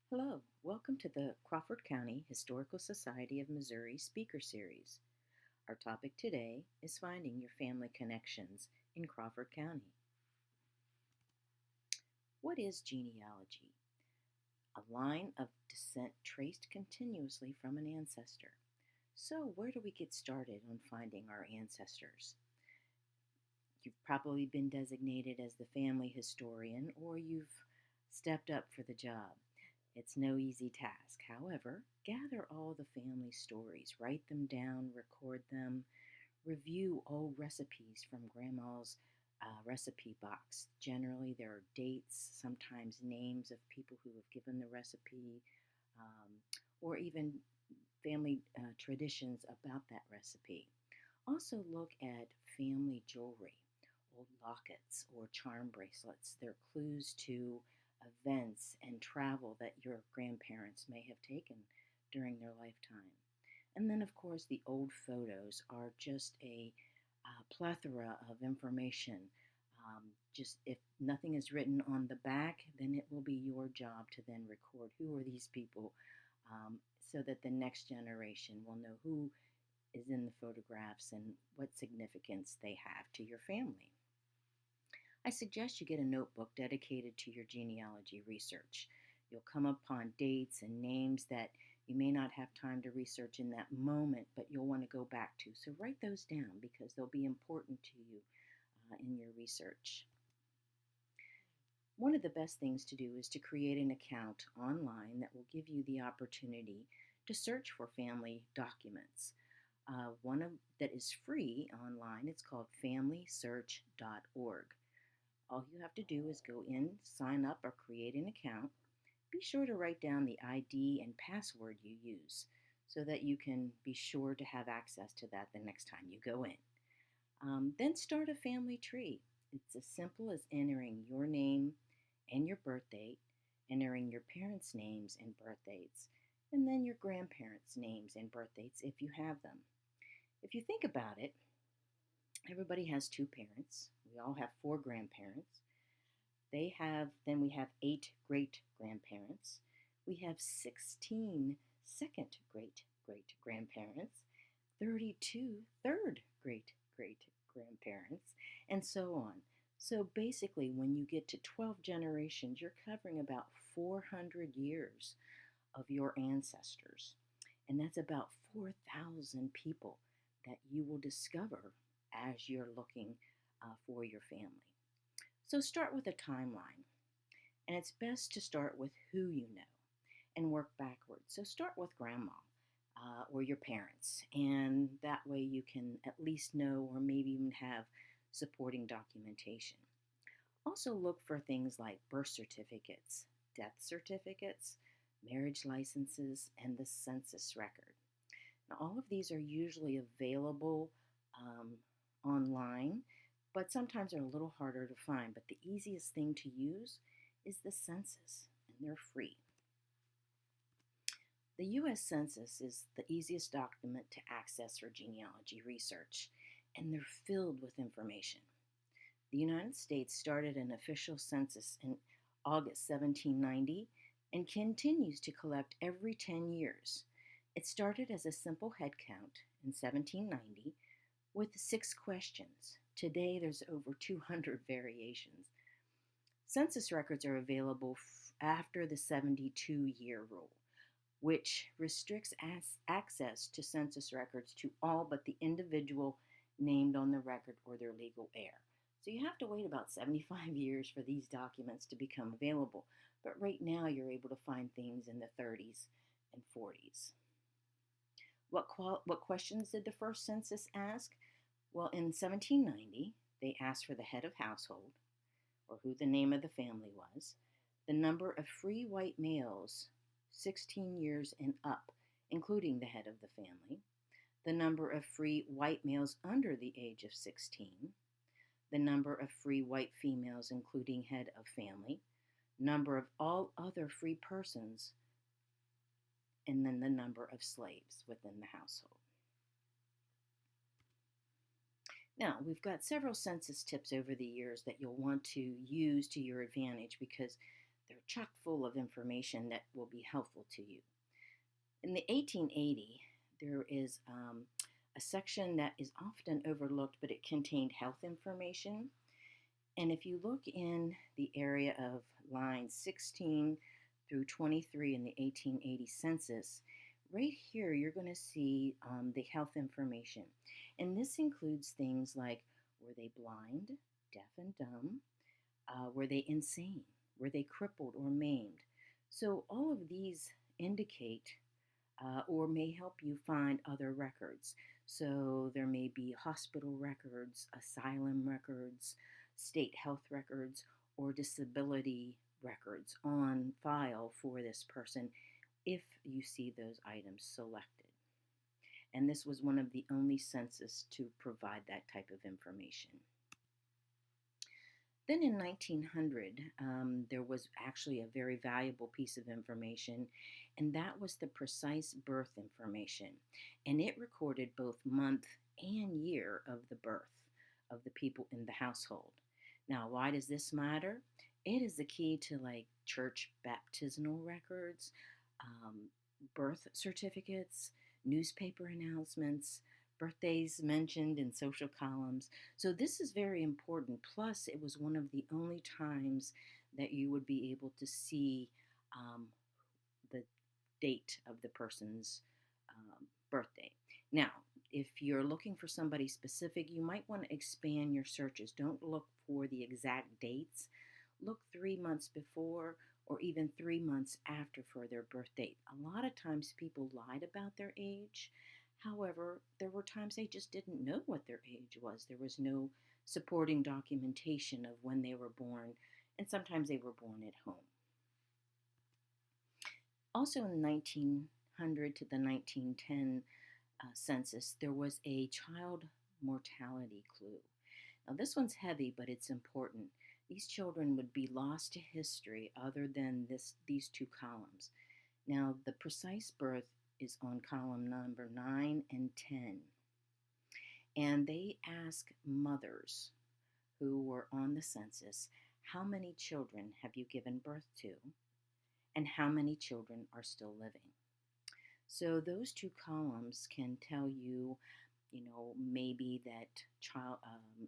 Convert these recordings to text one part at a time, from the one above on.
Hello, welcome to the Crawford County Historical Society of Missouri Speaker Series. Our topic today is finding your family connections in Crawford County. What is genealogy? A line of descent traced continuously from an ancestor. So, where do we get started on finding our ancestors? You've probably been designated as the family historian or you've stepped up for the job. It's no easy task. However, gather all the family stories, write them down, record them, review old recipes from Grandma's recipe box. Generally, there are dates, sometimes names of people who have given the recipe, um, or even family traditions about that recipe. Also, look at family jewelry, old lockets or charm bracelets. They're clues to events and travel that your grandparents may have taken during their lifetime. And then, of course, the old photos are just a plethora of information. Just if nothing is written on the back, then it will be your job to then record who are these people so that the next generation will know who is in the photographs and what significance they have to your family. I suggest you get a notebook dedicated to your genealogy research. You'll come upon dates and names that you may not have time to research in that moment, but you'll want to go back to. So write those down because they'll be important to you in your research. One of the best things to do is to create an account online that will give you the opportunity to search for family documents. One that is free online, it's called FamilySearch.org. All you have to do is go in, sign up, or create an account. Be sure to write down the ID and password you use so that you can be sure to have access to that the next time you go in. Then start a family tree. It's as simple as entering your name and your birth date, entering your parents' names and birth dates, and then your grandparents' names and birth dates if you have them. If you think about it, everybody has two parents. We all have four grandparents. Then we have eight great grandparents. We have 16 second great great grandparents, 32 third great great grandparents, and so on. So basically, when you get to 12 generations, you're covering about 400 years of your ancestors. And that's about 4,000 people that you will discover as you're looking for your family. So start with a timeline. And it's best to start with who you know and work backwards. So start with grandma or your parents. And that way you can at least know or maybe even have supporting documentation. Also look for things like birth certificates, death certificates, marriage licenses, and the census record. Now, all of these are usually available online, but sometimes they're a little harder to find. But the easiest thing to use is the census, and they're free. The US Census is the easiest document to access for genealogy research, and they're filled with information. The United States started an official census in August 1790 and continues to collect every 10 years. It started as a simple head count in 1790 with 6 questions. Today there's over 200 variations. Census records are available after the 72-year rule, which restricts access to census records to all but the individual named on the record or their legal heir. So you have to wait about 75 years for these documents to become available. But right now you're able to find things in the 30s and 40s. What questions did the first census ask? Well, in 1790, they asked for the head of household, or who the name of the family was, the number of free white males 16 years and up, including the head of the family, the number of free white males under the age of 16, the number of free white females, including head of family, number of all other free persons, and then the number of slaves within the household. Now, we've got several census tips over the years that you'll want to use to your advantage because They're chock full of information that will be helpful to you. In the 1880, there is a section that is often overlooked, but it contained health information. And if you look in the area of lines 16 through 23 in the 1880 census, right here you're going to see the health information. And this includes things like, were they blind, deaf and dumb? Were they insane? Were they crippled or maimed? So all of these indicate or may help you find other records. So there may be hospital records, asylum records, state health records, or disability records on file for this person if you see those items selected. And this was one of the only census to provide that type of information. Then in 1900, there was actually a very valuable piece of information, and that was the precise birth information. And it recorded both month and year of the birth of the people in the household. Now, why does this matter? It is the key to like church baptismal records, birth certificates, newspaper announcements, birthdays mentioned in social columns. So this is very important. Plus, it was one of the only times that you would be able to see the date of the person's birthday. Now, if you're looking for somebody specific, you might want to expand your searches. Don't look for the exact dates. Look 3 months before or even 3 months after for their birth date. A lot of times people lied about their age. However, there were times they just didn't know what their age was. There was no supporting documentation of when they were born, and sometimes they were born at home. Also in the 1900 to the 1910 census, there was a child mortality clue. Now this one's heavy, but it's important. These children would be lost to history other than these two columns. Now the precise birth is on column number 9 and 10. And they ask mothers who were on the census, how many children have you given birth to? And how many children are still living? So those two columns can tell you, maybe that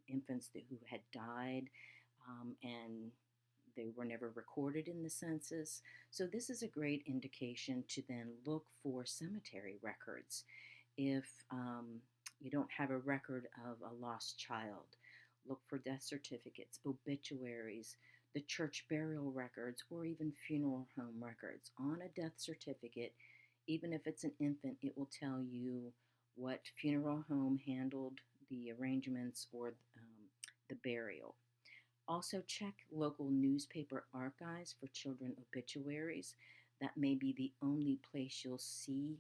infants who had died and they were never recorded in the census. So this is a great indication to then look for cemetery records. If you don't have a record of a lost child, look for death certificates, obituaries, the church burial records, or even funeral home records. On a death certificate, even if it's an infant, it will tell you what funeral home handled the arrangements or the burial. Also check local newspaper archives for children obituaries. That may be the only place you'll see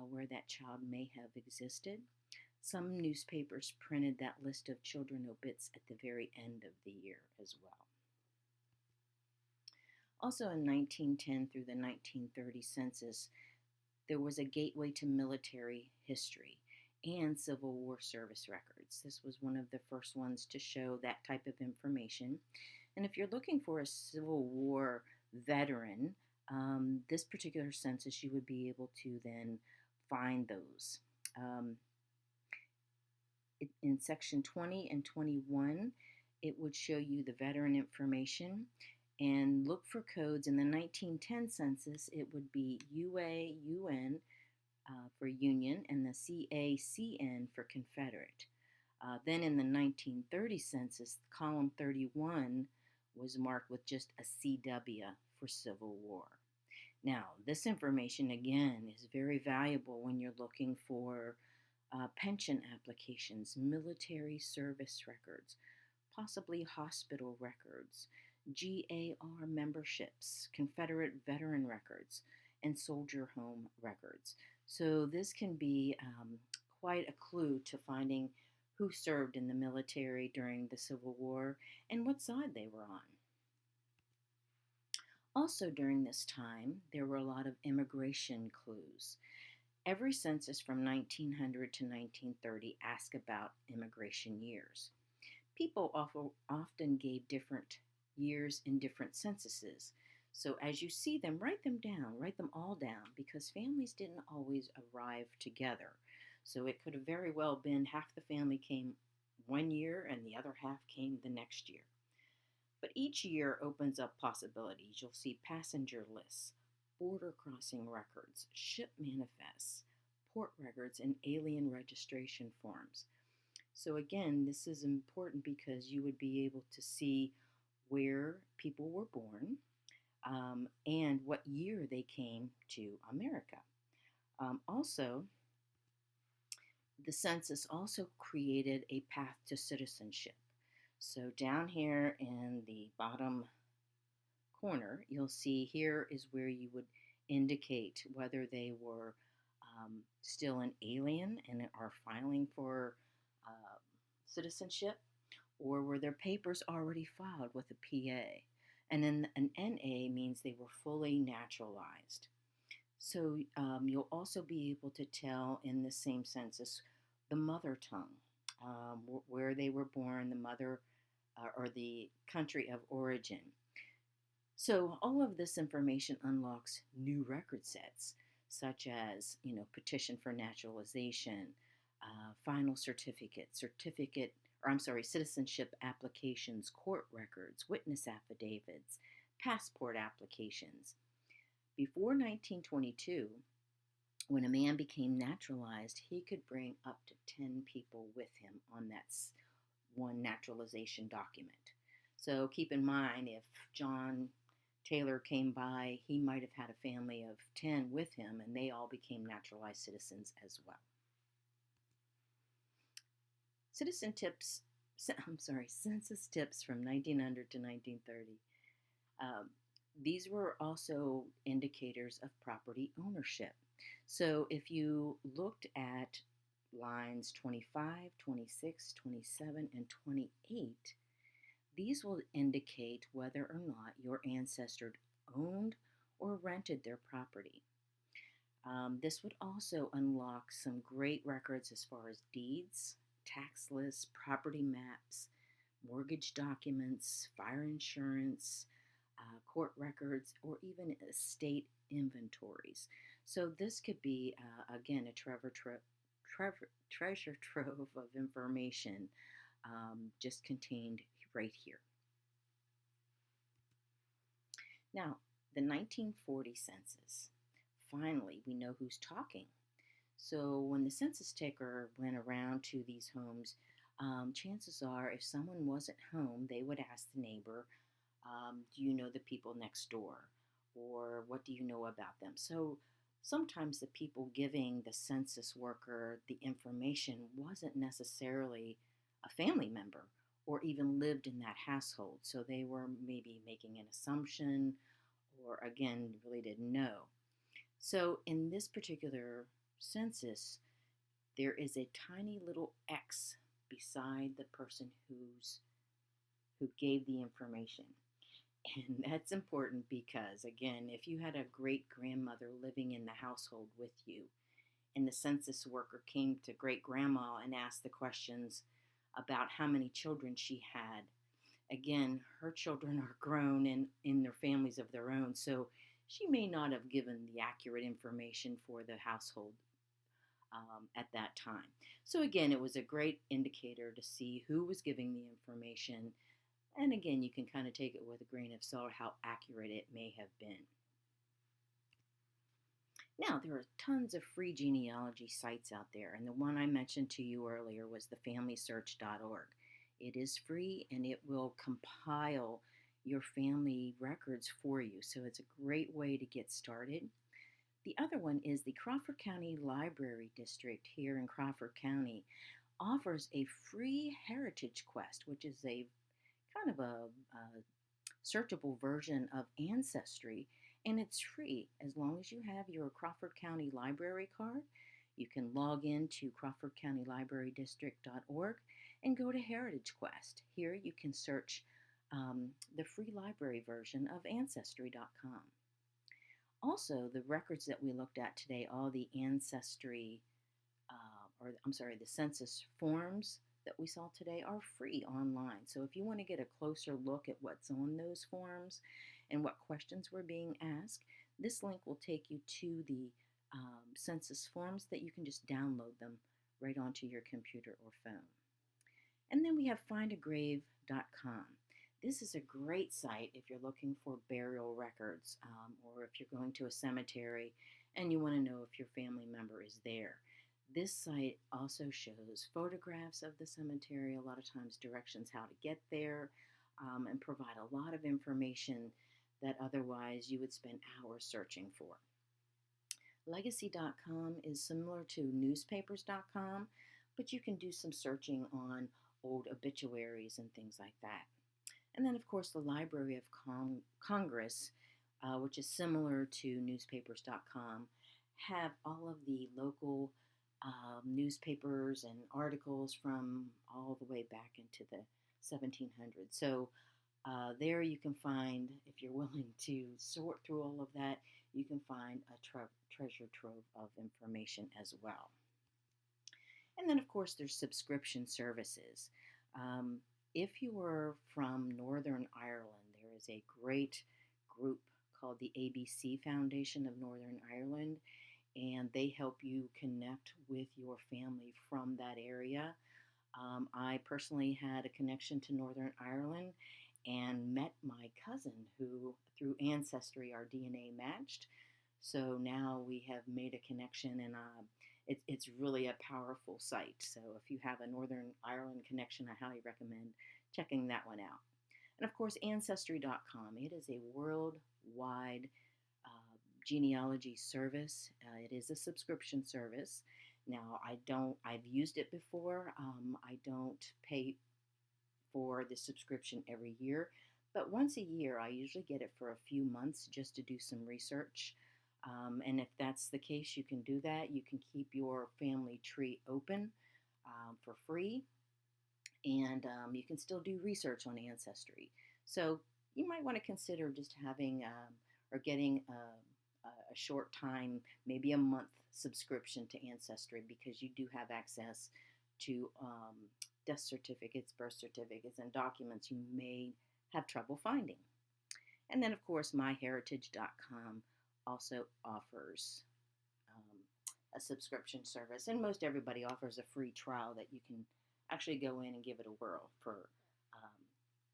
where that child may have existed. Some newspapers printed that list of children obits at the very end of the year as well. Also in 1910 through the 1930 census, there was a gateway to military history and Civil War service records. This was one of the first ones to show that type of information. And if you're looking for a Civil War veteran, this particular census, you would be able to then find those. In section 20 and 21, it would show you the veteran information. And look for codes. In the 1910 census, it would be UA-UN for Union and the CA-CN for Confederate. Then in the 1930 census, column 31 was marked with just a CW for Civil War. Now, this information, again, is very valuable when you're looking for pension applications, military service records, possibly hospital records, GAR memberships, Confederate veteran records, and soldier home records. So this can be quite a clue to finding who served in the military during the Civil War and what side they were on. Also during this time, there were a lot of immigration clues. Every census from 1900 to 1930 asked about immigration years. People often gave different years in different censuses. So as you see them, write them down, write them all down, because families didn't always arrive together. So it could have very well been half the family came one year and the other half came the next year. But each year opens up possibilities. You'll see passenger lists, border crossing records, ship manifests, port records, and alien registration forms. So, again, this is important because you would be able to see where people were born and what year they came to America. Also, the census also created a path to citizenship. So, down here in the bottom corner, you'll see here is where you would indicate whether they were still an alien and are filing for uh, citizenship, or were their papers already filed with a PA? And then an NA means they were fully naturalized. So you'll also be able to tell in the same census the mother tongue, where they were born, the mother or the country of origin. So all of this information unlocks new record sets, such as petition for naturalization, final certificate, or I'm sorry, citizenship applications, court records, witness affidavits, passport applications. Before 1922, when a man became naturalized, he could bring up to 10 people with him on that one naturalization document. So keep in mind, if John Taylor came by, he might have had a family of 10 with him, and they all became naturalized citizens as well. Census tips from 1900 to 1930. Um, these were also indicators of property ownership. So if you looked at lines 25, 26, 27, and 28, these will indicate whether or not your ancestor owned or rented their property. This would also unlock some great records as far as deeds, tax lists, property maps, mortgage documents, fire insurance, court records, or even estate inventories. So this could be, again, a treasure trove of information just contained right here. Now, the 1940 census. Finally, we know who's talking. So when the census taker went around to these homes, chances are if someone wasn't home, they would ask the neighbor, do you know the people next door? Or what do you know about them? So sometimes the people giving the census worker the information wasn't necessarily a family member or even lived in that household. So they were maybe making an assumption or, again, really didn't know. So in this particular census, there is a tiny little X beside the person who gave the information. And that's important because, again, if you had a great grandmother living in the household with you, and the census worker came to great grandma and asked the questions about how many children she had, again, her children are grown and in their families of their own, so she may not have given the accurate information for the household at that time. So, again, it was a great indicator to see who was giving the information. And again, you can kind of take it with a grain of salt how accurate it may have been. Now, there are tons of free genealogy sites out there, and the one I mentioned to you earlier was the FamilySearch.org. It is free and it will compile your family records for you, so it's a great way to get started. The other one is the Crawford County Library District here in Crawford County offers a free heritage quest, which is a kind of a searchable version of Ancestry, and it's free as long as you have your Crawford County Library card. You can log in to crawfordcountylibrarydistrict.org and go to Heritage Quest. Here you can search the free library version of Ancestry.com. Also, the records that we looked at today, all the Ancestry, the census forms that we saw today are free online. So if you want to get a closer look at what's on those forms and what questions were being asked, this link will take you to the census forms that you can just download them right onto your computer or phone. And then we have findagrave.com. This is a great site if you're looking for burial records, or if you're going to a cemetery and you want to know if your family member is there. This site also shows photographs of the cemetery, a lot of times directions how to get there, and provide a lot of information that otherwise you would spend hours searching for. Legacy.com is similar to newspapers.com, but you can do some searching on old obituaries and things like that. And then, of course, the Library of Congress, which is similar to newspapers.com, have all of the local newspapers and articles from all the way back into the 1700s. So there you can find, if you're willing to sort through all of that, you can find a treasure trove of information as well. And then, of course, there's subscription services. If you are from Northern Ireland, there is a great group called the ABC Foundation of Northern Ireland, and they help you connect with your family from that area. I personally had a connection to Northern Ireland and met my cousin who, through Ancestry, our DNA matched. So now we have made a connection, and it's really a powerful site. So if you have a Northern Ireland connection, I highly recommend checking that one out. And of course, Ancestry.com. It is a worldwide genealogy service. It is a subscription service. Now, I've used it before. I don't pay for the subscription every year, but once a year, I usually get it for a few months just to do some research. And if that's the case, you can do that. You can keep your family tree open for free, and you can still do research on Ancestry. So you might want to consider just having or getting a short time, maybe a month subscription to Ancestry, because you do have access to death certificates, birth certificates, and documents you may have trouble finding. And then, of course, myheritage.com also offers a subscription service, and most everybody offers a free trial that you can actually go in and give it a whirl for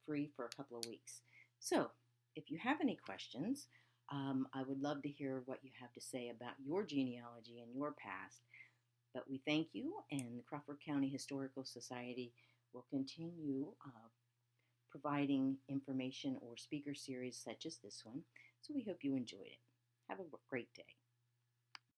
free for a couple of weeks. So if you have any questions, I would love to hear what you have to say about your genealogy and your past. But we thank you, and the Crawford County Historical Society will continue providing information or speaker series such as this one. So we hope you enjoyed it. Have a great day.